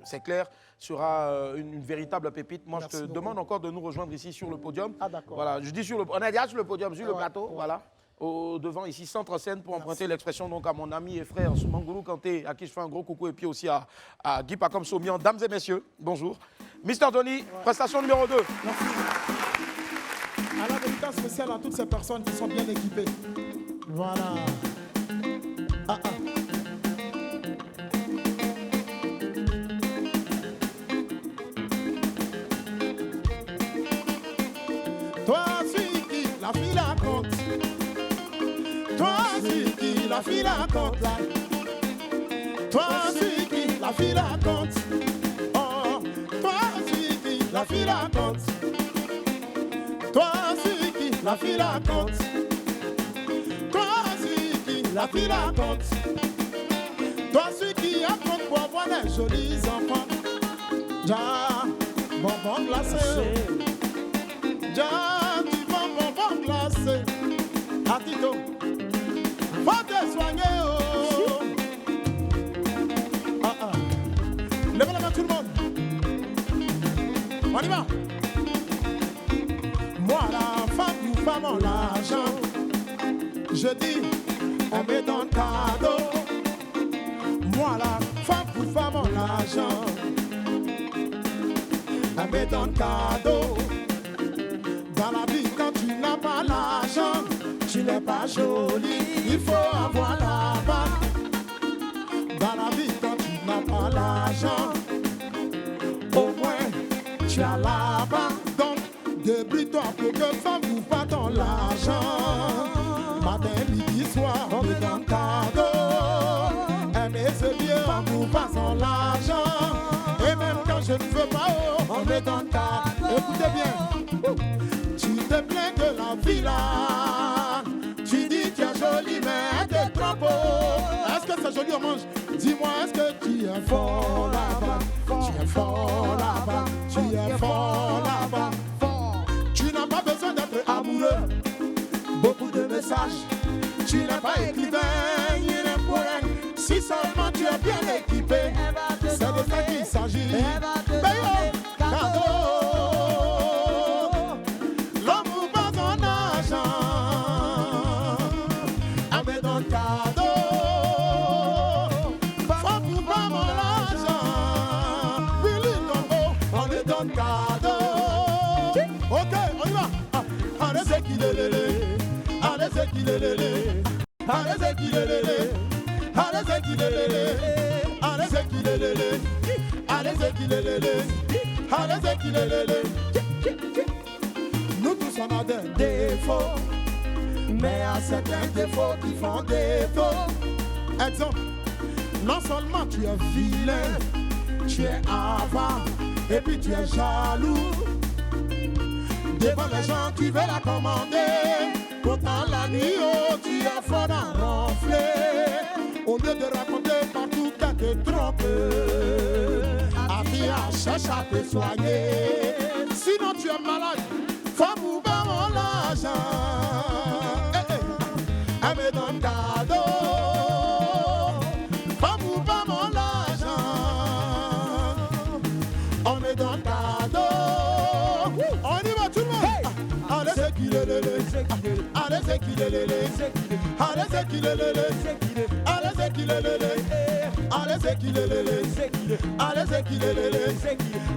c'est clair, sera une véritable pépite. Moi, je te demande encore de nous rejoindre ici sur le podium. Ah, d'accord. Voilà, je dis on est déjà sur le podium, sur le plateau. Voilà. Au devant ici, centre scène, pour emprunter l'expression donc à mon ami et frère Soumangoulou Kanté, à qui je fais un gros coucou, et puis aussi à Guy Pacom Somian. Dames et messieurs, bonjour. Mr. Johnny, prestation numéro 2. Merci. À la dédicace spéciale à toutes ces personnes qui sont bien équipées. Voilà. Toi, celui qui la fille la compte. Toi, celui qui la fille la compte là. Toi, celui qui la fille la compte. Oh, toi, celui qui la fille la compte. Toi, celui qui la fille la compte. Toi, celui qui la fille la compte. Toi, celui qui apprend pour avoir les jolis enfants. Ja, bonbon glacé. Ja, du bonbon glacé. Atito, faut te soigner, oh. Levez la main tout le monde. On y va. Moi la femme ou femme en l'argent. Je dis, on me donne cadeau. Moi la femme ou femme en l'argent. On me donne cadeau. Dans la vie quand tu n'as pas l'argent, tu n'es pas jolie, il faut avoir la bague. Dans la vie quand tu n'as pas l'argent, au moins tu as la bague. Donc débrouille-toi pour que femme vous pas dans l'argent. Matin, midi, soir, on me donne cadeau. Aimer c'est bien, on vous passe en l'argent. Et même quand je ne veux pas, on me donne cadeau. Écoutez bien. Tu te plains de la vie là. Tu dis tu es jolie mais t'es trop beau. Est-ce que c'est joli on mange? Dis-moi est-ce que tu es fort là-bas? Tu es fort là-bas. Tu es fort là-bas. Tu n'as pas besoin d'être amoureux. Beaucoup de messages. Tu n'es pas écrivain, il est poète. Si seulement tu es bien équipé, c'est de ça qu'il s'agit. Cadeau. Nous tous on a des défauts, mais à certains défauts qui font défaut. Exemple, non seulement tu es vilain, tu es avare, et puis tu es jaloux. Devant les gens, tu veux la commander. Pourtant la nuit, oh, tu es fort à ronfler. Au lieu de raconter partout qu'elle te trompe, Afia cherche à te soigner. Sinon tu es malade, femme ou pas mon l'argent. Elle me donne cadeau. Femme ou pas mon l'argent. On me donne cadeau. On y va tout le monde. Allez c'est qui le allez c'est qui le allez c'est qui le allez c'est qui le allez c'est qui le allez c'est qui le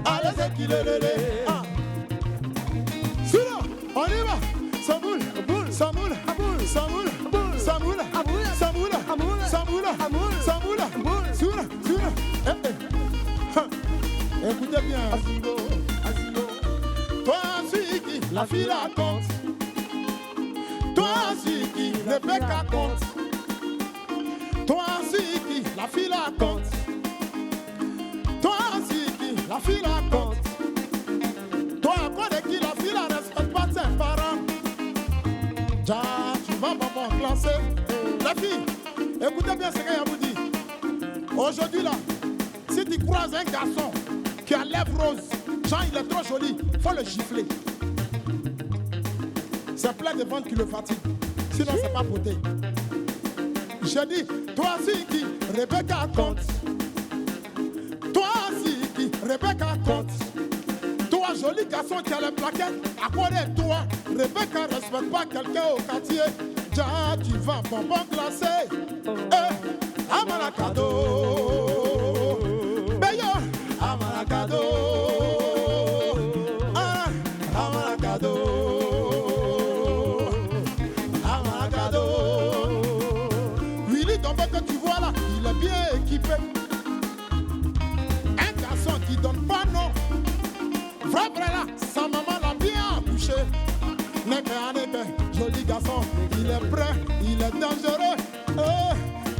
allez c'est qui le Sula, on y va. Samoul, Samoul, Samoul, Samoul, Samoul, Samoul, Samoul, Sula, Sula. Écoutez bien. Toi, celui qui la fille la compte. Toi, celui qui ne fait qu'à compte. Toi, celui qui la fille la compte. Toi, celui qui la fille la danser. Les filles, écoutez bien ce qu'elle vous dit. Aujourd'hui là, si tu croises un garçon qui a lèvres roses, genre il est trop joli, faut le gifler. C'est plein de ventre qui le fatigue. Sinon c'est pas beauté. J'ai dit, toi si qui, Rebecca compte. Toi si qui, Rebecca compte. Toi joli garçon qui a les plaquettes, à quoi de toi? Rebecca respecte pas quelqu'un au quartier. Ja, tu vas bonbon glacé. Amalakado. Beyo, Amalakado. Amalakado. Amalakado. Willy Dombe que tu vois là, il est bien équipé. Un garçon qui donne pas non. Vrai là, sa maman l'a bien accouché. Neke, joli garçon, il est prêt, il est dangereux.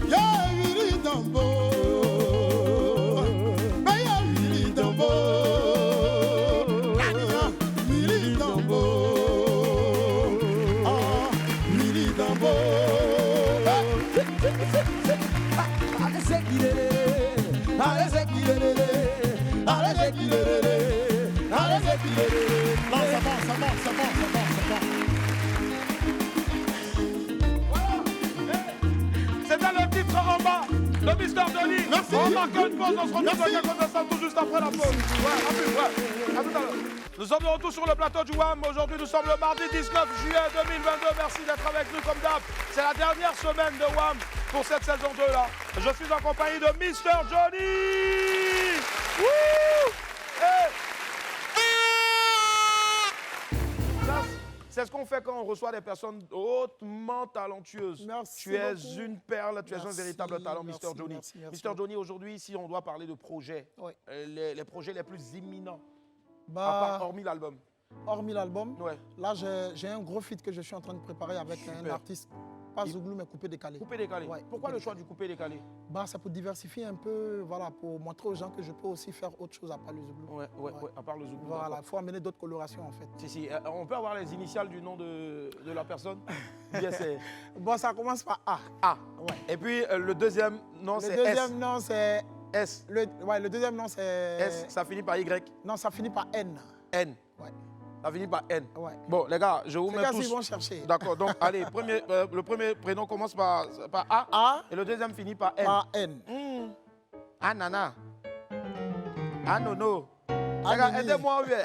Yeah, Willy Dombo. Yeah, Willy Dombo. Willy Dombo. Oh, Willy Dombo. Allez, c'est qu'il est. Allez, c'est qu'il est. Allez, c'est qu'il est. Allez, c'est qu'il est. Non, c'est bon, c'est bon, c'est bon, c'est bon, c'est bon. C'était le titre en bas de Mister Johnny. Merci. On marque une pause, on se retrouve dans quelques instants tout juste après la pause. Ouais, à plus, ouais. À tout à l'heure. Nous sommes de retour sur le plateau du WAM. Aujourd'hui, nous sommes le mardi 19 juillet 2022. Merci d'être avec nous comme d'hab. C'est la dernière semaine de WAM pour cette saison 2 là. Je suis en compagnie de Mister Johnny. Wouh! Hey! C'est ce qu'on fait quand on reçoit des personnes hautement talentueuses. Merci tu es beaucoup. une perle, tu es un Merci, véritable talent, merci, Mister Johnny. merci, merci Mister Johnny, aujourd'hui, si on doit parler de projets, Oui. les projets les plus imminents, Bah, à part, hormis l'album. hormis l'album, Ouais. là j'ai un gros feat que je suis en train de préparer avec un Super. artiste, pas Zouglou mais coupé décalé. Coupé décalé. Ouais, Pourquoi coupé le choix du coupé décalé? Bah, c'est pour diversifier un peu, voilà, pour montrer aux gens que je peux aussi faire autre chose à part le Zouglou. Ouais, à part le Zouglou. Voilà, d'accord. il faut amener d'autres colorations en fait. Si, on peut avoir les initiales du nom de la personne? Bien, c'est Bon, ça commence par A. A. Ouais. Et puis le deuxième nom, c'est Le S. deuxième nom c'est... S. Le deuxième nom c'est... S, ça finit par Y. Non, ça finit par N. N. Ouais. Ça finit par N. Ouais. Bon, les gars, je vous C'est mets gars, tous. ils vont chercher. D'accord, donc allez, le premier prénom commence par A. A. Et le deuxième finit par N. Par N. Ah, nana. Ah, nono. Ah, Les gars, Nini. aidez-moi, ouais.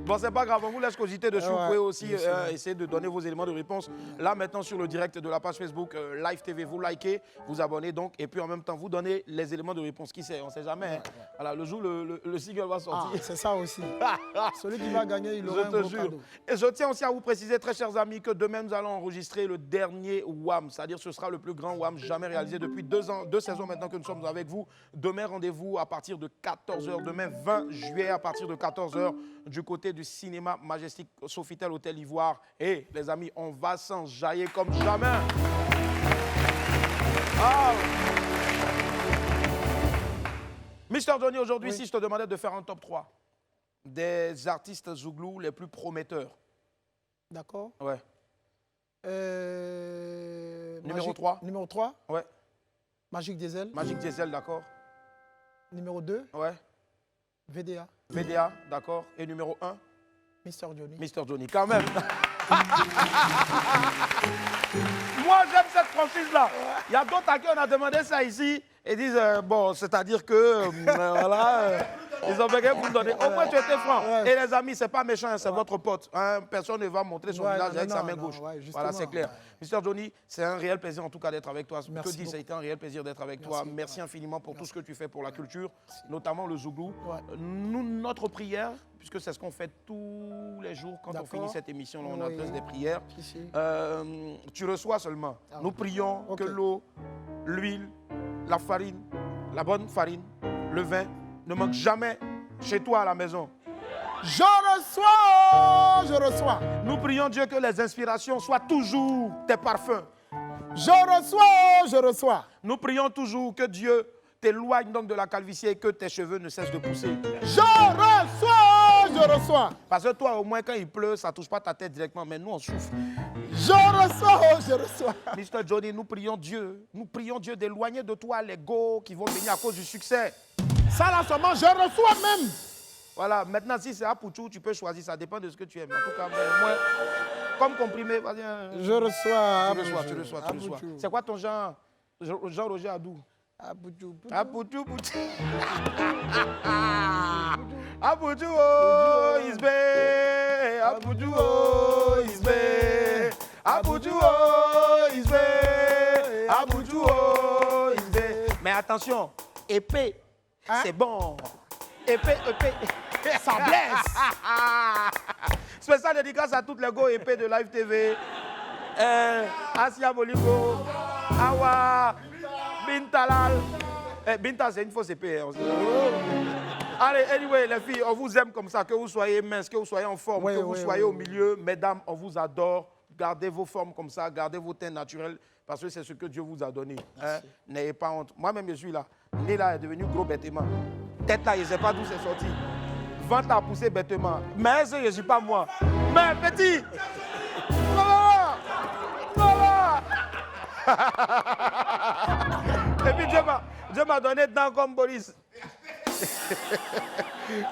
Bon, c'est pas grave, on vous laisse cogiter dessus. Ouais, vous pouvez aussi bien sûr. essayer de donner vos éléments de réponse. Là, maintenant, sur le direct de la page Facebook Live TV, vous likez, vous abonnez donc, et puis en même temps, vous donnez les éléments de réponse. Qui sait, on ne sait jamais. Hein. Voilà, le jour, le single va sortir. Ah, c'est ça aussi. Celui qui va gagner, il aura Je un te gros jure. cadeau. Et je tiens aussi à vous préciser, très chers amis, que demain, nous allons enregistrer le dernier WAM. C'est-à-dire ce sera le plus grand WAM jamais réalisé depuis 2 saisons maintenant que nous sommes avec vous. Demain, rendez-vous à partir de 14h. Demain, 20 juillet, à partir de 14h, du côté du cinéma Majestic Sofitel Hôtel Ivoire. Et les amis, on va s'enjailler comme jamais. Ah. Mister Johnny, aujourd'hui, si je te demandais de faire un top 3 des artistes Zouglou les plus prometteurs. D'accord. Ouais. Numéro 3. Numéro 3. Ouais. Magic Diesel. Magic Diesel, d'accord. Numéro 2. Ouais. VDA. VDA, d'accord. Et numéro 1. Mister Johnny. Mister Johnny, quand même. Moi, j'aime cette franchise-là. Il y a d'autres à qui on a demandé ça ici et disent, bon, c'est-à-dire que, voilà, ils ont besoin pour nous donner. Au moins, tu étais franc. Et les amis, c'est pas méchant, c'est votre pote. Hein. Personne ne va montrer son visage avec sa main gauche. Voilà, c'est clair. Mister Johnny, c'est un réel plaisir en tout cas d'être avec toi. Que dis, ça a été un réel plaisir d'être avec toi. Merci infiniment pour tout ce que tu fais pour la culture, notamment le Zouglou. Nous, notre prière, puisque c'est ce qu'on fait tous les jours quand on finit cette émission, on adresse des prières. Tu reçois seulement. Nous prions que l'eau, l'huile, la farine, la bonne farine, le vin ne manquent jamais chez toi à la maison. Je reçois, je reçois. Nous prions Dieu que les inspirations soient toujours tes parfums. Je reçois, je reçois. Nous prions toujours que Dieu t'éloigne donc de la calvitie et que tes cheveux ne cessent de pousser. Je reçois, je reçois. Parce que toi, au moins, quand il pleut, ça ne touche pas ta tête directement. Mais nous, on souffre. Je reçois, oh, je reçois. Mr. Johnny, nous prions Dieu. Nous prions Dieu d'éloigner de toi les go qui vont venir à cause du succès. Ça, là, seulement, je reçois même. Voilà, maintenant, si c'est Apouchou, tu peux choisir. Ça dépend de ce que tu aimes. En tout cas, moi, comme comprimé, vas-y. Je reçois. Tu reçois. C'est quoi ton genre? Jean-Roger Adou. Apouchou. Apouchou, oh, is bae. Apouchou, oh, is bae. Apouchou, oh, is bae. Apouchou, oh, is bae. Mais attention, épée, c'est bon. Épée. Ça blesse. Spécial dédicace à toutes les go épées de Live TV. Asia Bolingo, Awa, Bintalal. Binta, c'est une fausse épée. Hein. Allez, anyway, les filles, on vous aime comme ça, que vous soyez minces, que vous soyez en forme, que vous soyez au milieu. Mesdames, on vous adore. Gardez vos formes comme ça, gardez vos teintes naturelles, parce que c'est ce que Dieu vous a donné. Hein? N'ayez pas honte. Moi-même, je suis là. Né là est devenu gros bêtement. Tête là, je ne sais pas d'où c'est sorti. Ventre a poussé bêtement. Mais je ne suis pas moi. Mais petit, et puis Dieu m'a donné dents comme Boris.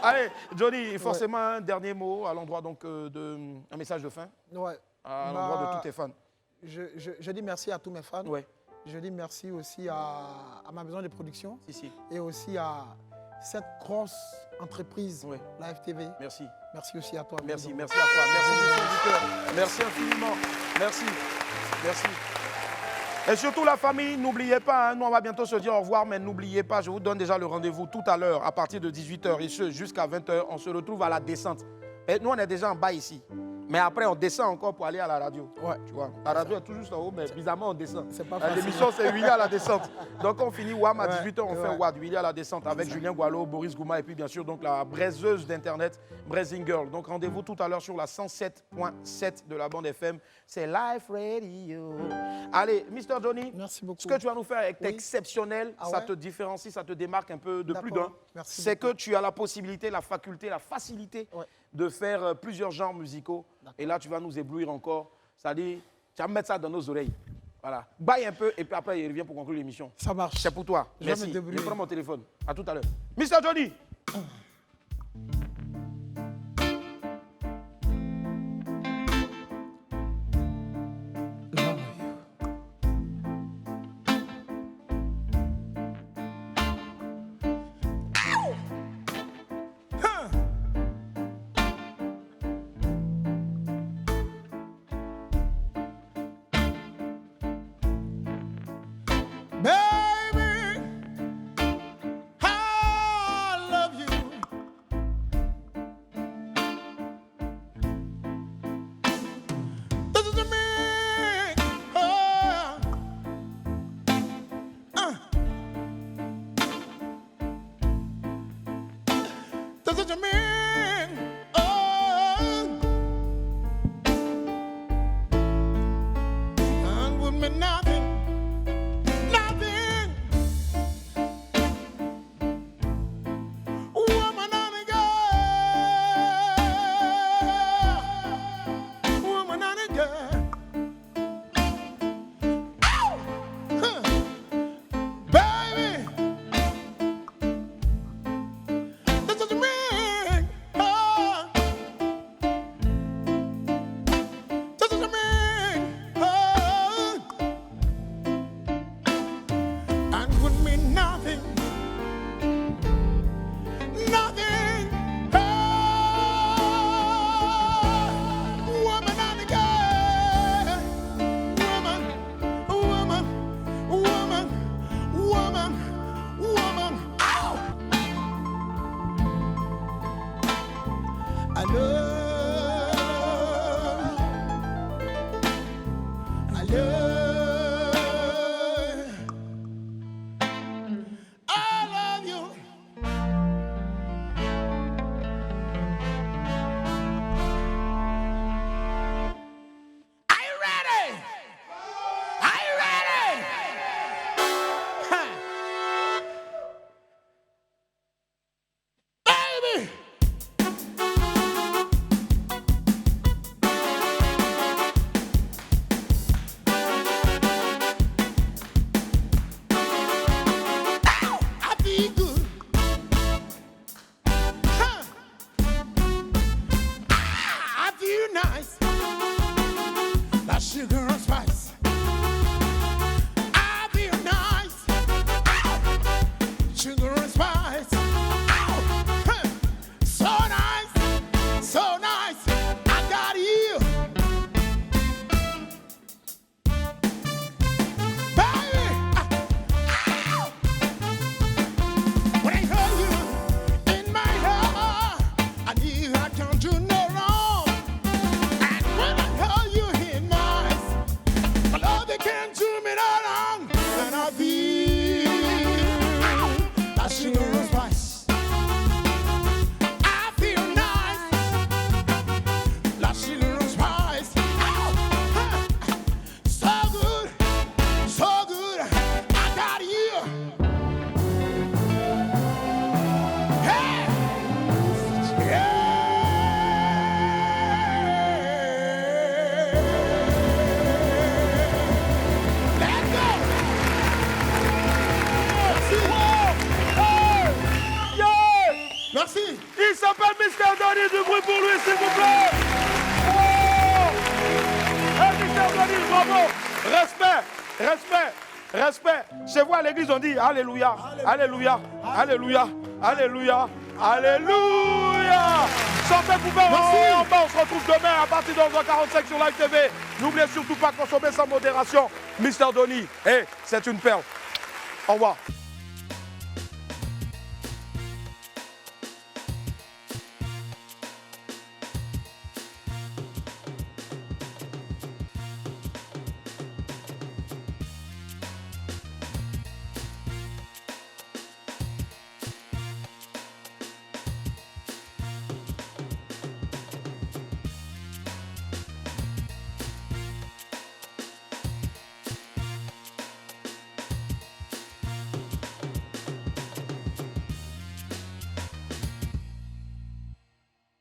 Allez, Johnny, forcément un dernier mot à l'endroit donc un message de fin. Ouais. À l'endroit de tous tes fans. Je dis merci à tous mes fans. Ouais. Je dis merci aussi à ma maison de production. Si. Et aussi à cette grosse entreprise, Live TV. Merci. Merci aussi à toi. Merci à toi. Merci du cœur. Merci infiniment. Merci. Et surtout la famille, n'oubliez pas, hein, nous on va bientôt se dire au revoir, mais n'oubliez pas, je vous donne déjà le rendez-vous tout à l'heure, à partir de 18h et ce jusqu'à 20h, on se retrouve à la descente. Et nous on est déjà en bas ici. Mais après, on descend encore pour aller à la radio. Ouais. Tu vois, la radio est tout juste en haut, mais bizarrement, on descend. C'est pas facile. L'émission, c'est Willy à la descente. Donc, on finit WAM à 18h, on fait WAD, Willy à la descente, avec Julien Gualo, Boris Gouma, et puis bien sûr, donc, la braiseuse d'Internet, Braising Girl. Donc, rendez-vous tout à l'heure sur la 107.7 de la bande FM. C'est Live Radio. Allez, Mr. Johnny. Merci beaucoup. Ce que tu vas nous faire est exceptionnel. Ça te différencie, ça te démarque un peu de plus d'un. C'est que tu as la possibilité, la faculté, la facilité de faire plusieurs genres musicaux. Et là, tu vas nous éblouir encore. C'est-à-dire, tu vas mettre ça dans nos oreilles. Voilà. Baille un peu et puis après, il revient pour conclure l'émission. Ça marche. C'est pour toi. Merci. Je prends mon téléphone. À tout à l'heure. Mr. Johnny. nice. Like sugar and spice. I feel nice. Ow. Sugar and spice. Ow. Huh. So nice. So nice. I got you. Baby. Ow. When I hold you in my heart, I knew I can't do no wrong. And when I hold you in my eyes, I love they can't do me no wrong. And I feel like sugar and spice. I feel nice, like sugar and spice. Ow. Huh. So good, so good. I got you. Hey. Merci. Il s'appelle Mr. Donny, du bruit pour lui, s'il vous plaît. Oh. Hey, Mr. Donny, bravo. Respect, respect, respect. Chez vous à l'église, on dit Alléluia, Alléluia, Alléluia, Alléluia, Alléluia. Chantez pouvez en bas, on se retrouve demain à partir de 11h45 sur Live TV. N'oubliez surtout pas de consommer sans modération. Mr. Donny, hey, c'est une perle. Au revoir.